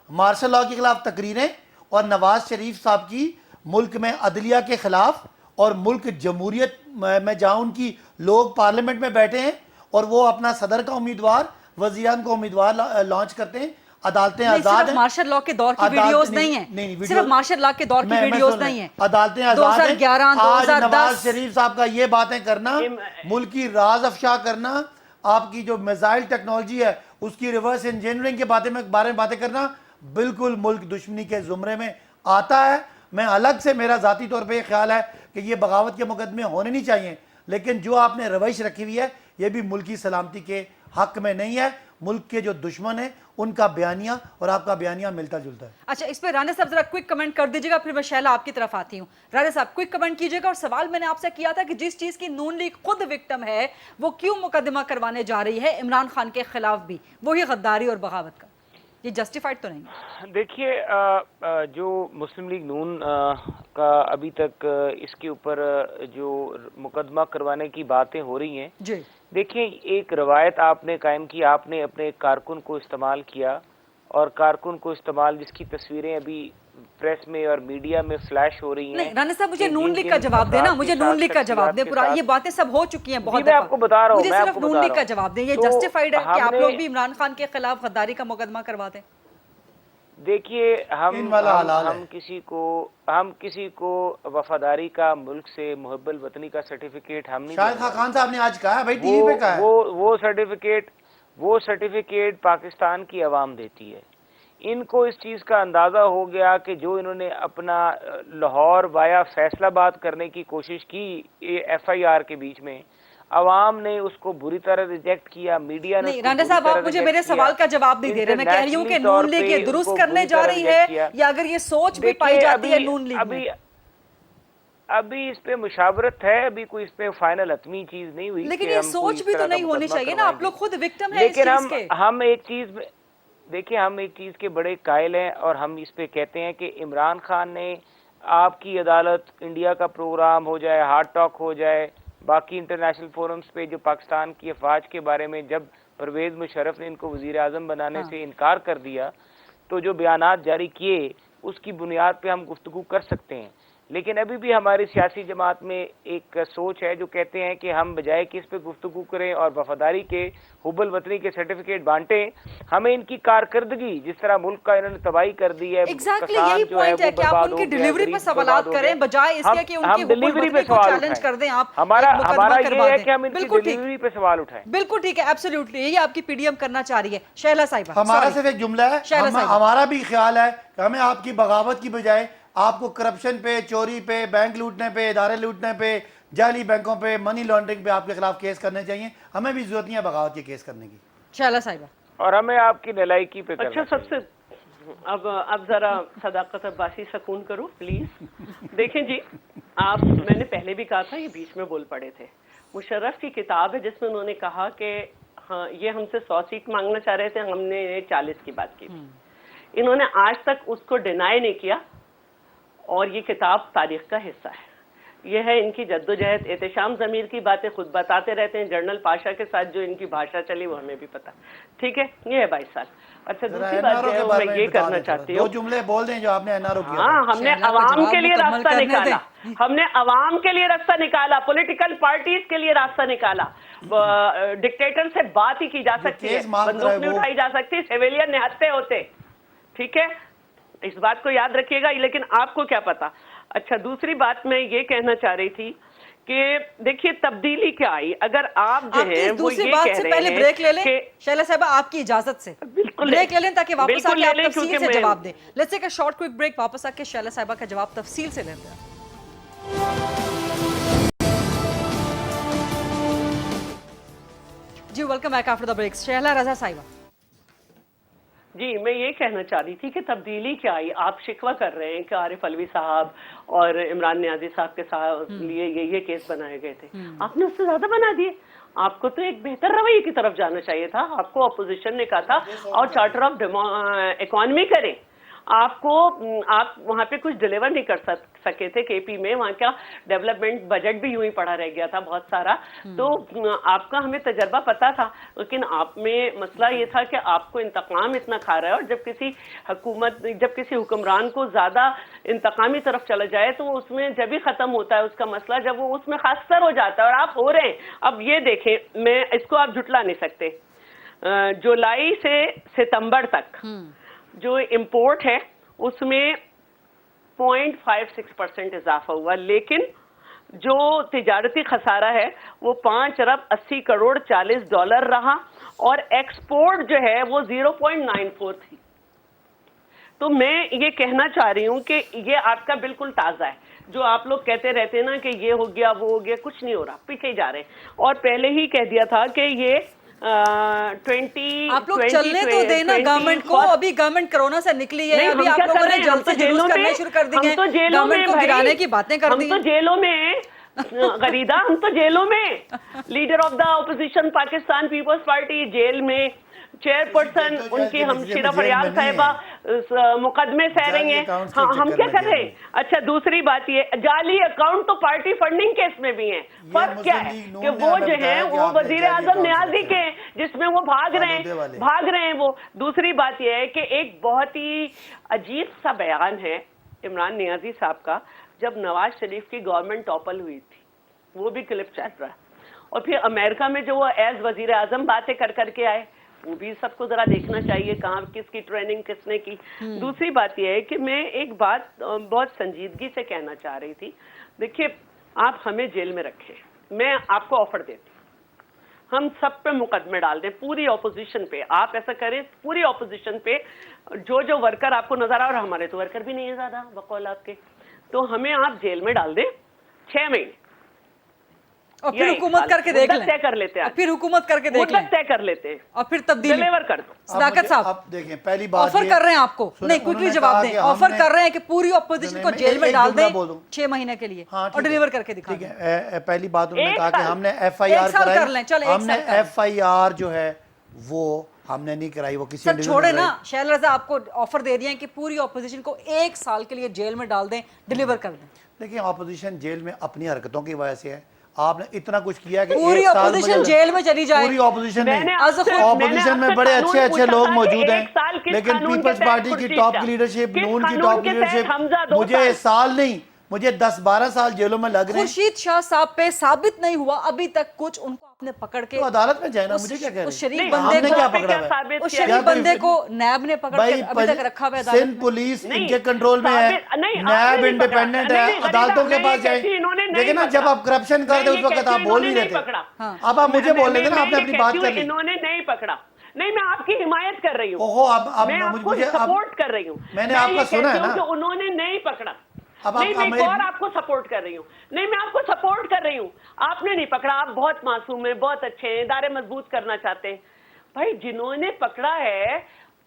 مارشل لا کے خلاف تقریریں, اور نواز شریف صاحب کی ملک میں عدلیہ کے خلاف, اور ملک جمہوریت میں جہاں ان کی لوگ پارلیمنٹ میں بیٹھے ہیں اور وہ اپنا صدر کا امیدوار, وزیران کو امیدوار لانچ کرتے ہیں, عدالتیں آزاد ہیں. مارشل لا کے دور کی ویڈیوز نہیں ہیں, صرف مارشل لا کے دور کی ویڈیوز نہیں ہیں, عدالتیں آزاد ہیں. 2011 آج نواز شریف صاحب کا یہ باتیں کرنا, ملک کی راز افشا کرنا, آپ کی جو میزائل ٹیکنالوجی ہے اس کی ریورس انجینئرنگ کے بارے میں باتیں کرنا, بالکل ملک دشمنی کے زمرے میں آتا ہے. میں الگ سے, میرا ذاتی طور پہ یہ خیال ہے کہ یہ بغاوت کے مقدمے ہونے نہیں چاہیے, لیکن جو آپ نے روش رکھی ہوئی ہے یہ بھی ملکی سلامتی کے حق میں نہیں ہے. ملک کے جو دشمن ہیں ان کا بیانیہ اور آپ کا بیانیہ ملتا جلتا ہے. اچھا, اس پہ رانا صاحب ذرا کوئک کمنٹ کر دیجیے گا, پھر میں شیلا آپ کی طرف آتی ہوں. رانا صاحب کوئک کمنٹ کیجیے گا. اور سوال میں نے آپ سے کیا تھا کہ جس چیز کی نون لیگ خود وکٹم ہے وہ کیوں مقدمہ کروانے جا رہی ہے عمران خان کے خلاف بھی, وہی غداری اور بغاوت کا, یہ جسٹیفائڈ تو نہیں؟ دیکھیے, جو مسلم لیگ نون کا ابھی تک اس کے اوپر جو مقدمہ کروانے کی باتیں ہو رہی ہیں, جی دیکھیں ایک روایت آپ نے قائم کی, آپ نے اپنے کارکن کو استعمال کیا, اور کارکن کو استعمال جس کی تصویریں ابھی پریس میں اور میڈیا میں فلیش ہو رہی ہیں. نہیں رانا صاحب, مجھے نون لیگ کا جواب دینا, مجھے نون لیگ کا جواب دیں. پورا یہ باتیں سب ہو چکی ہیں بہت, میں آپ کو بتا رہا ہوں, مجھے صرف نون لیگ کا جواب دیں. یہ جسٹیفائڈ ہے کہ آپ لوگ بھی عمران خان کے خلاف غداری کا مقدمہ کروا دیں؟ دیکھیے, ہم کسی کو وفاداری کا, ملک سے محب الوطنی کا سرٹیفکیٹ ہم نہیں, شاہد خان صاحب نے آج کہا ہے بھائی, ٹی وی پہ کہا ہے, وہ سرٹیفکیٹ پاکستان کی عوام دیتی ہے. ان کو اس چیز کا اندازہ ہو گیا کہ جو انہوں نے اپنا لاہور وایا فیصل آباد کرنے کی کوشش کی ایف آئی آر کے بیچ میں, عوام نے اس کو بری طرح ریجیکٹ کیا, میڈیا نے. نہیں رانا صاحب, آپ مجھے میرے سوال کا جواب نہیں دے رہے. میں کہہ رہی ہوں کہ نون لیگ یہ درست کرنے جا رہی ہے, یا اگر یہ سوچ بھی پائی جاتی ہے نون لیگ میں؟ ابھی اس پہ مشاورت ہے, ابھی کوئی اس پہ فائنل حتمی چیز نہیں ہوئی. لیکن یہ سوچ بھی تو نہیں ہونی چاہیے نا, آپ لوگ خود وکٹم ہیں اس چیز کے. ہم ایک چیز میں دیکھیں, ہم ایک چیز کے بڑے قائل ہیں, اور ہم اس پہ کہتے ہیں کہ عمران خان نے آپ کی عدالت, انڈیا کا پروگرام ہو جائے, ہارٹ ٹاک ہو جائے, باقی انٹرنیشنل فورمز پہ جو پاکستان کی افواج کے بارے میں جب پرویز مشرف نے ان کو وزیر اعظم بنانے سے انکار کر دیا, تو جو بیانات جاری کیے اس کی بنیاد پہ ہم گفتگو کر سکتے ہیں. لیکن ابھی بھی ہماری سیاسی جماعت میں ایک سوچ ہے جو کہتے ہیں کہ ہم بجائے کہ اس پہ گفتگو کریں اور وفاداری کے حب الوطنی کے سرٹیفکیٹ بانٹیں، ہمیں ان کی کارکردگی جس طرح ملک کا انہوں نے تباہی کر دی ہے، ایگزیکٹلی کسان یہی جو ہے پوائنٹ ہے وہ کہ آپ برباد ان ہو کی گیا، ڈیلیوری پہ غریب سوالات برباد ہو کریں گیا۔ بجائے اس کے کہ ان کی حب ڈیلیوری پہ الوطنی کو سوال چیلنج اٹھائیں۔ کر دیں آپ ہمارا کروا یہ ہے دیں۔ کہ ہم ان کی بالکل ٹھیک، ڈیلیوری پہ سوال اٹھائیں۔ بالکل ٹھیک ہے، ایبسلیوٹلی یہی آپ کی پی ڈی ایم کرنا چاہ رہی ہے۔ شہلا صاحبہ ہمارا صرف ایک جملہ ہے، شہلا صاحبہ۔ ہمارا بھی خیال ہے کہ ہمیں آپ کی بغاوت کی بجائے آپ کو کرپشن پہ، چوری پہ، بینک لوٹنے پہ، ادارے لوٹنے پہ، جعلی بینکوں پہ، منی لانڈرنگ پہ آپ کے خلاف کیس کرنے چاہیے۔ ہمیں بھی ضرورت نہیں ہے بغاوت کے کیس کرنے کی۔ شہلا صاحبہ اور ہمیں آپ کی نلائکی پہ کرنا اچھا، سب سے اب ذرا صداقت عباسی سکون کرو پلیز۔ دیکھیں جی، میں نے پہلے بھی کہا تھا، یہ بیچ میں بول پڑے تھے۔ مشرف کی کتاب ہے جس میں انہوں نے کہا کہ ہاں یہ ہم سے 100 سیٹ مانگنا چاہ رہے تھے، ہم نے 40 کی بات کی۔ انہوں نے آج تک اس کو ڈینائی نہیں کیا، اور یہ کتاب تاریخ کا حصہ ہے۔ یہ ہے ان کی جدوجہد، احتشام ضمیر کی باتیں خود بتاتے رہتے ہیں۔ جنرل پاشا کے ساتھ جو ان کی بھاشا چلی وہ ہمیں بھی پتا، ٹھیک ہے، یہ ہے 22 سال۔ اچھا، دوسری بات جو ہے میں یہ کرنا چاہتی ہوں، دو جملے بول دیں جو آپ نے این آر او کیا۔ ہاں، ہم نے عوام کے لیے راستہ نکالا، ہم نے عوام کے لیے راستہ نکالا، پولیٹیکل پارٹیز کے لیے راستہ نکالا۔ ڈکٹیٹر سے بات ہی کی جا سکتی ہے، بندوق نہیں اٹھائی جا سکتی، سیویلین نہتے ہوتے، ٹھیک ہے، اس بات کو یاد رکھیے گا، لیکن آپ کو کیا پتا۔ اچھا، دوسری بات میں یہ کہنا چاہ رہی تھی کہ دیکھیے تبدیلی کیا آئی، اگر آپ جو ہیں وہ یہ کہہ رہے پہلے بریک لے لیں کہ شہلا صاحبہ، آپ کی اجازت سے بریک لے لیں تاکہ واپس آ کے آپ تفصیل سے جواب دیں۔ Let's take a short quick break, واپس آ کے شہلا صاحبہ کا جواب تفصیل سے لیتے ہیں۔ جی welcome back after the break. Shahla Raza صاحبہ جی، میں یہ کہنا چاہ رہی تھی کہ تبدیلی کیا آئی۔ آپ شکوہ کر رہے ہیں کہ عارف علوی صاحب اور عمران نیازی صاحب کے لیے یہ کیس بنائے گئے تھے، آپ نے اس سے زیادہ بنا دیے۔ آپ کو تو ایک بہتر رویے کی طرف جانا چاہیے تھا۔ آپ کو اپوزیشن نے کہا تھا اور چارٹر آف اکانومی کریں، آپ وہاں پہ کچھ ڈیلیور نہیں کر سکے تھے کے پی میں، وہاں کا ڈیولپمنٹ بجٹ بھی یوں ہی پڑا رہ گیا تھا بہت سارا، تو آپ کا ہمیں تجربہ پتا تھا، لیکن آپ میں مسئلہ یہ تھا کہ آپ کو انتقام اتنا کھا رہا ہے، اور جب کسی حکمران کو زیادہ انتقامی طرف چلا جائے تو اس میں جب ہی ختم ہوتا ہے اس کا مسئلہ جب وہ اس میں خاصر ہو جاتا ہے، اور آپ ہو رہے ہیں۔ اب یہ دیکھیں، میں اس کو آپ جھٹلا نہیں سکتے، جولائی سے ستمبر تک جو امپورٹ ہے اس میں 0.56% اضافہ ہوا، لیکن جو تجارتی خسارہ ہے وہ 5 ارب 80 کروڑ 40 ڈالر رہا، اور ایکسپورٹ جو ہے وہ 0.94 تھی۔ تو میں یہ کہنا چاہ رہی ہوں کہ یہ آپ کا بالکل تازہ ہے، جو آپ لوگ کہتے رہتے ہیں نا کہ یہ ہو گیا وہ ہو گیا، کچھ نہیں ہو رہا، پیچھے جا رہے ہیں۔ اور پہلے ہی کہہ دیا تھا کہ یہ آپ لوگ چلنے تو دیں نا گورنمنٹ کو، ابھی گورنمنٹ کرونا سے نکلی ہے، ابھی آپ لوگوں نے جلد سے جلوس کرنے شروع کر دی ہیں، گورنمنٹ کو گرانے کی باتیں کر دی ہیں۔ ہم تو جیلوں میں غریدہ، ہم تو جیلوں میں، leader of the opposition Pakistan Peoples Party جیل میں، چیئرپرسن ان کی ہمشیرہ فریال صاحبہ مقدمے سہ رہی ہیں، ہم کیا کر رہے ہیں؟ اچھا، دوسری بات یہ جعلی اکاؤنٹ تو پارٹی فنڈنگ کیس میں بھی ہیں، فرق کیا ہے کہ وہ جو ہیں وہ وزیر اعظم نیازی کے ہیں جس میں وہ بھاگ رہے ہیں وہ۔ دوسری بات یہ ہے کہ ایک بہت ہی عجیب سا بیان ہے عمران نیازی صاحب کا، جب نواز شریف کی گورنمنٹ ٹاپل ہوئی تھی، وہ بھی کلپ چل رہا ہے، اور پھر امریکہ میں جو وہ ایز وزیر اعظم باتیں کر کے آئے، وہ بھی سب کو ذرا دیکھنا چاہیے کہاں کس کی ٹریننگ کس نے کی۔ دوسری بات یہ ہے کہ میں ایک بات بہت سنجیدگی سے کہنا چاہ رہی تھی، دیکھیے آپ ہمیں جیل میں رکھیں، میں آپ کو آفر دیتی ہوں، ہم سب پہ مقدمے ڈال دیں، پوری اپوزیشن پہ، آپ ایسا کریں پوری اپوزیشن پہ، جو ورکر آپ کو نظر آ، اور ہمارے تو ورکر بھی نہیں ہے زیادہ بقول آپ کے، تو ہمیں آپ جیل میں ڈال دیں 6 مہینے، اور پھر حکومت کر کے دیکھ لیں، طے کر لیتے ہیں، پھر حکومت کر کے دیکھ لیں، طے کر لیتے ہیں، اور پھر تبدیلی ڈیلیور کر دو۔ صداقت صاحب اب دیکھیں، پہلی بات آفر کر رہے ہیں آپ کو، نہیں کوئکلی جواب دیں، آفر کر رہے ہیں کہ پوری اپوزیشن کو جیل میں ڈال دیں 6 مہینے کے لیے اور ڈیلیور کر کے دکھا دیں۔ ٹھیک ہے، پہلی بات انہوں نے کہا کہ ہم نے ایف آئی آر کرائی، ہم نے ایف آئی آر جو ہے وہ ہم نے نہیں کرائی، وہ کسی سر چھوڑے نا، شہلا رضا آپ کو آفر دے دیا ہے کہ پوری اپوزیشن کو 1 سال کے لیے جیل میں ڈال دیں، ڈیلیور کر دیں۔ دیکھیں اپوزیشن جیل میں اپنی حرکتوں کی وجہ سے ہے، آپ نے اتنا کچھ کیا کہ پوری اپوزیشن جیل میں چلی جائے، پوری اپوزیشن نہیں، اپوزیشن میں بڑے اچھے لوگ موجود ہیں، لیکن پیپلز پارٹی کی ٹاپ کی لیڈرشپ، نون کی ٹاپ کی لیڈرشپ، مجھے سال نہیں मुझे 10-12 साल जेलों में लग रहे हैं। खुर्शीद शाह साहब पे साबित नहीं हुआ अभी तक कुछ, उनको आपने पकड़ के तो अदालत में जाए ना, मुझे क्या कह रहे उस हैं? शरीफ नहीं, बंदे हमने को, क्या पकड़ा हुआ है? उस शरीफ बंदे को नैब ने पकड़ के अभी तक रखा हुआ है अदालत सिंध में। पुलिस नहीं, इनके कंट्रोल में है, नहीं, नैब आपने नहीं इंडिपेंडेंट पकड़ा। है, नहीं, अदालतों के नहीं, पास ये जाए। कहती इन्होंने नहीं देखिए ना, पकड़ा। जब आप करप्शन करते उस वक्त आप बोल नहीं रहे थे। अब आप मुझे बोल रहे थे ना, आपने अपनी बात कर ली। इन्होंने नहीं पकड़ा। नहीं, मैं आपकी हिमायत कर रही हूँ। ओहो, अब मैं आपको मुझे सपोर्ट कर रही हूँ। मैंने मैं आपका ये सुना है कहती हूँ ना। कि उन्होंने नहीं पकड़ा। अब नहीं, आप मैं एक मेरी- और आपको सपोर्ट कर रही हूँ। नहीं, मैं आपको सपोर्ट कर रही हूँ। आपने नहीं पकड़ा, आप बहुत मासूम हैं, बहुत अच्छे हैं, इदारे मजबूत करना चाहते हैं। भाई जिन्होंने पकड़ा है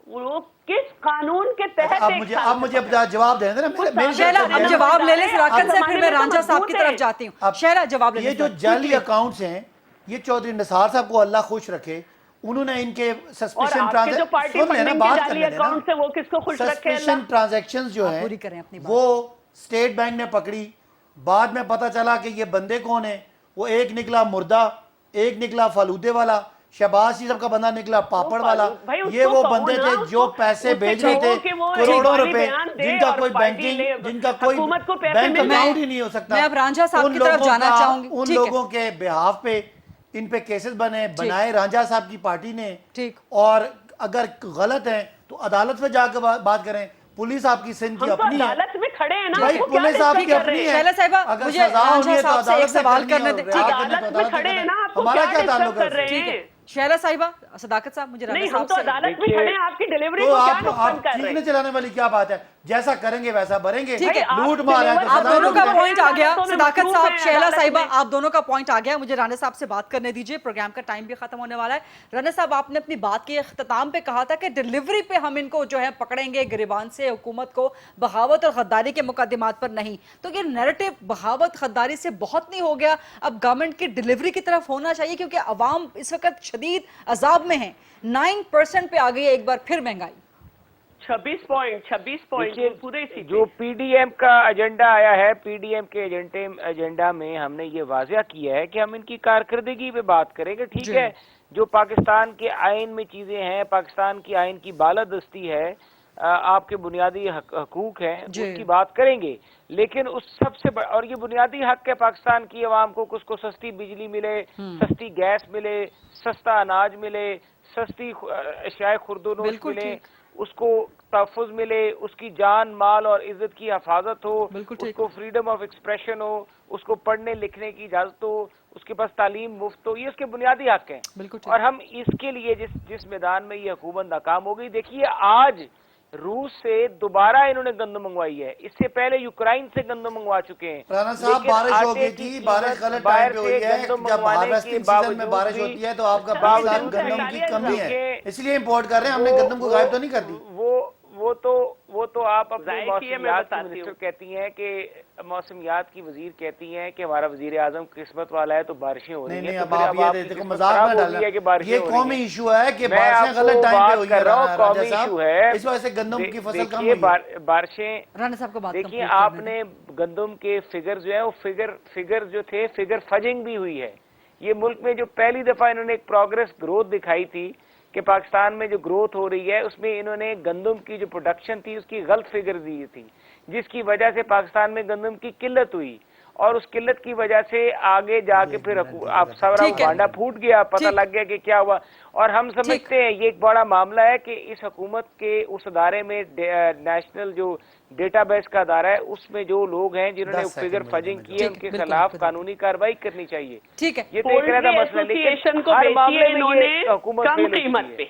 वो किस कानून के तहत? अब मुझे जवाब दें ना, मेरी शहला, अब जवाब ले ले सदाकत से, फिर मैं रांझा साहब की तरफ हैं। जाती हूँ। शहला, जवाब ले ये जो जाली अकाउंट्स हैं, ये चौधरी निसार साहब को अल्लाह खुश रखे, उन्होंने इनके और सस्पिशन आपके जो पार्टी फंडिंग के जाली अकाउंट से वो किसको खुश रखे? सस्पिशन ट्रांजैक्शंस जो पूरी है करें अपनी बात। वो स्टेट बैंक ने पकड़ी, बाद में पता चला कि ये बंदे कौन है, वो एक निकला मुर्दा, एक निकला फालूदे वाला, शहबाज शीरफ का बंदा निकला पापड़ वाला। भाई उसको ये वो कहो बंदे ना, थे जो उसको- पैसे उससे भेज रहे कहो थे, कि वो करोड़ों एक रुपए, बयान दे जिनका और कोई पार्टी ले, बैंकिंग, जिनका कोई हुकूमत को पैसे बैंक मिल अकाउंट जाए। ही नहीं हो सकता। मैं अब रांझा साहब उन की तरफ लोगों जाना का- चाहूंगी। उन ठीक है। लोगों के बिहाफ पे इन पे केसेस बनाए रांझा साहब की पार्टी ने। ठीक। और अगर गलत है तो अदालत में जाकर बात करें। पुलिस आपकी सिंध की हम तो अपनी है अदालत में खड़े हैं ना, भाई, आपको क्या पुलिस आपकी डिस्कस कर अपनी रहे है। हैं? शैला साहिबा, अगर मुझे सजा रांझा होनी है तो साहब से एक अदालत में सवाल करनी करने है, दे। और ठीक है। रिहा करने अदालत तो में अदालत खड़े हैं ना, आपको हमारा क्या क्या डिस्कस ताल्लुक कर रहे है? ठीक है। हैं? शैला साहिबा, सदाकत साहब, मुझे रांझा नहीं, हम साहब तो से अदालत में देखिए, खड़े हैं, आपकी डिलीवरी तो को क्या आप नुकसान कर ठीक रहे नहीं हैं? चलाने वाली क्या बात है? जैसा करेंगे वैसा भरेंगे। ठीक है, लूट मार है तो आप सजा दोनों का मिलेगी। पॉइंट आ गया। अदालतों में सदाकत मसरूफ साहब, हैं, शैला अदालत साहिबा, में। आप दोनों का पॉइंट आ गया। मुझे राना साहब से बात करने दीजिए, प्रोग्राम का टाइम भी खत्म होने वाला है। राना साहब, आपने अपनी बात के इख्तिताम पे कहा था कि डिलीवरी पे हम इनको जो है पकड़ेंगे, गिरबान से हुकूमत को बगावत और गद्दारी के मुकदमात पर नहीं। तो ये नैरेटिव बगावत गद्दारी से बहुत नहीं हो गया, अब गवर्नमेंट की डिलीवरी की तरफ होना चाहिए, क्योंकि अवाम इस वक्त शदीद अजाब में है। 9% पे आ गई है एक बार फिर महंगाई। 26 पॉइंट देखिए, पूरे इसी जो पीडीएम का एजेंडा आया है, पीडीएम के एजेंडा में हमने ये वाज़ह किया है कि हम इनकी कारकर्दगी पे बात करेंगे। ठीक जी। है, जो पाकिस्तान के आइन में चीजें हैं, पाकिस्तान की आइन की बालादस्ती है, आपके बुनियादी हकूक हैं, जी। उसकी बात करेंगे। लेकिन उस सबसे और ये बुनियादी हक है पाकिस्तान की आवाम को, उसको सस्ती बिजली मिले, सस्ती गैस मिले, सस्ता अनाज मिले, सस्ती अशियाए खुर्दोनोश बिल्कुल मिले, ठीक। उसको तहफ़्फ़ुज़ मिले, उसकी जान माल और इज्जत की हिफाजत हो, बिल्कुल ठीक। उसको फ्रीडम ऑफ एक्सप्रेशन हो, उसको पढ़ने लिखने की इजाज़त हो, उसके पास तालीम मुफ्त हो, ये उसके बुनियादी हक हैं। बिल्कुल ठीक। और हम इसके लिए जिस मैदान में ये हुकूमत नाकाम हो गई, देखिए आज रूस से दोबारा इन्होंने गंदम मंगवाई है, इससे पहले यूक्रेन से गंदम मंगवा चुके हैं। राना साहब, लेकिन बारिश हो आटे गई की थी, बारिश कीमत गलत बाहर टाइम पे हुई से है। गंदम जब मंगवाने हार्वेस्टिंग के सीजन में बावजूद बारिश भी- होती है तो आपका बावजूद पाकिस्तान गंदम की कमी है, देखिए, इसलिए इंपोर्ट कर रहे हैं। हमने गंदम को गायब तो नहीं कर दी। वो तो आप अपने जाहिर किए, मैं मौसमियात की बताती मिनिस्टर हूँ। कहती हैं कि मौसमियात की वजीर कहती हैं कि हमारा वजीर आजम किस्मत वाला है तो बारिशें हो रही नहीं हैं। अब तो फिर आप ये आपकी देखो, किस्मत मजाक खराब में हो डालना, गई है कि बारिशें ये हो रही कौमी हैं। इशू है कि मैं बारिशें गलत आपको टाइम पे बात हुई कर रहा हूँ, राजा कौमी साहब, इशू है। इस वजह से गंदम की फसल कम देखिए, हुई है। बारिशें, राना साहब को बात देखिए कंप्लीट करने आपने गंदम के फिगर जो है वो फिगर जो थे, फिगर फजिंग भी हुई है। ये मुल्क में जो पहली दफा इन्होंने एक प्रोग्रेस ग्रोथ दिखाई थी कि पाकिस्तान में जो ग्रोथ हो रही है उसमें इन्होंने गंदम की जो प्रोडक्शन थी उसकी गलत फिगर दी थी, जिसकी वजह से पाकिस्तान में गंदम की किल्लत हुई, और उस किल्लत की वजह से आगे जाके फिर आप सारा ठीक है। भांडा फूट गया, पता ठीक। लग गया कि क्या हुआ। और हम समझते हैं ये एक बड़ा मामला है कि इस हुकूमत के उस अदारे में नेशनल जो डेटाबेस का अदारा है उसमें जो लोग हैं जिन्होंने 10 फिगर सेकंड फजिंग में की है ठीक है, उनके बिल्कुल, खिलाफ बिल्कुल। कानूनी कार्रवाई करनी चाहिए। ठीक है। ये तो एक तरह का मसला है, एसोसिएशन को हर बेची मामले है में इन्होंने ये हुकूमत कम फेल होती कीमत है। पे।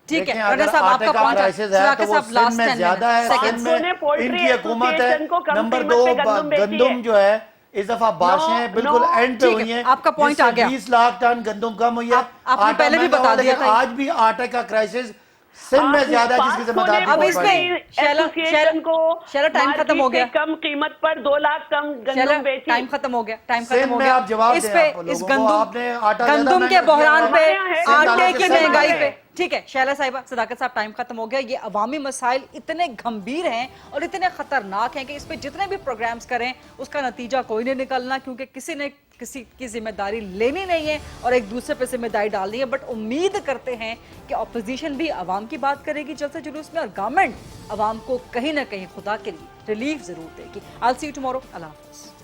ठीक देखें, है। राना अगर साहब, आटे आपका का पॉइंट क्राइसिस है सदाकत तो वो साहब, सिंध लास्ट में 10 ज्यादा है, मिनट, सिंध पाँच सौ ने में पोल्ट्री इनकी हुकूमत है। एसोसिएशन को कम नंबर कीमत 2 पे गंदम बेची गंदम है। जो है इस दफा बारिशें बिल्कुल नो, एंड पे ठीक हुई है, हैं, आपका पॉइंट आ गया। 20 लाख टन गंदम कम हुई है। आपने आटा पहले भी महंगा बता हुआ, दिया लेकिन था। आज भी आटे का क्राइसिस सिंध में ज्यादा है, जिसकी जिम्मेदारी अब बहुत इस बड़ी है। पे शैला को टाइम खत्म हो गया। मार्केट से कम कीमत पर 2 लाख कम गंदम बेची। टाइम खत्म हो गया, टाइम सिंध खत्म हो में गया। आप जवाब इस दें पे आप इस लोगों को, आपने आटा ज्यादा गंदम महंगा के बहरान किया पे, है। हमारे यहाँ है। सिंध आटे वाले की के सिंध महंगाई वाले पे, हैं। ठीक है। शैला साहिबा, सदाकत साहब, टाइम खत्म हो गया। ये अवामी मसाइल इतने गंभीर हैं और इतने खतरनाक हैं कि इस पे जितने भी प्रोग्राम्स करें उसका नतीजा कोई नहीं निकलना, क्योंकि किसी ने کسی کی ذمہ داری لینی نہیں ہے اور ایک دوسرے پہ ذمہ داری ڈالنی ہے، بٹ امید کرتے ہیں کہ اپوزیشن بھی عوام کی بات کرے گی جلسے جلوس میں، اور گورنمنٹ عوام کو کہیں نہ کہیں خدا کے لیے ریلیف ضرور دے گی۔ I'll see you tomorrow. اللہ حافظ۔